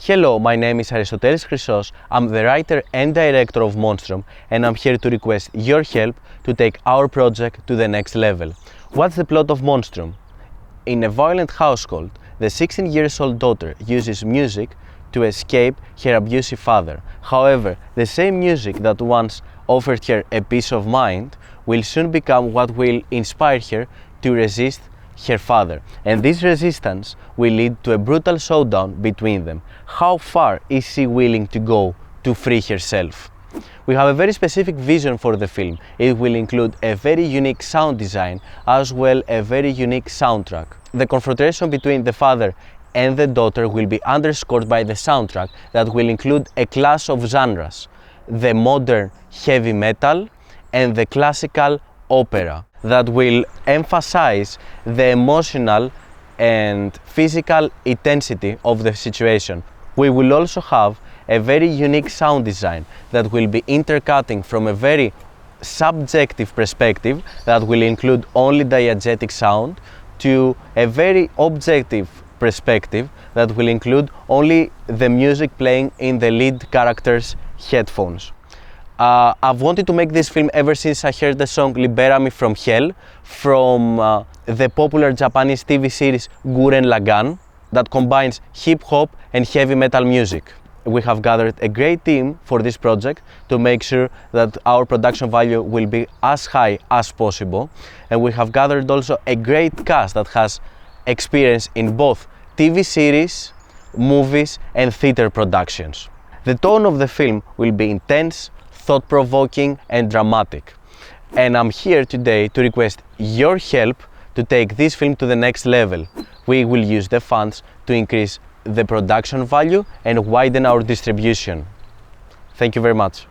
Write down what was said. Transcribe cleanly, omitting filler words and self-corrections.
Hello, my name is Aristotelis Chrysos. I'm the writer and director of Monstrum, and I'm here to request your help to take our project to the next level. What's the plot of Monstrum? In a violent household, the 16-year-old daughter uses music to escape her abusive father. However, the same music that once offered her a peace of mind will soon become what will inspire her to resist her father, and this resistance will lead to a brutal showdown between them. How far is she willing to go to free herself? We have a very specific vision for the film. It will include a very unique sound design as well as a very unique soundtrack. The confrontation between the father and the daughter will be underscored by the soundtrack that will include a clash of genres: the modern heavy metal and the classical opera, that will emphasize the emotional and physical intensity of the situation. We will also have a very unique sound design that will be intercutting from a very subjective perspective that will include only diegetic sound to a very objective perspective that will include only the music playing in the lead character's headphones. I've wanted to make this film ever since I heard the song Liberami from Hell from the popular Japanese TV series Gurren Lagann that combines hip-hop and heavy metal music. We have gathered a great team for this project to make sure that our production value will be as high as possible, and we have gathered also a great cast that has experience in both TV series, movies and theater productions. The tone of the film will be intense, thought-provoking and dramatic, and I'm here today to request your help to take this film to the next level. We will use the funds to increase the production value and widen our distribution. Thank you very much.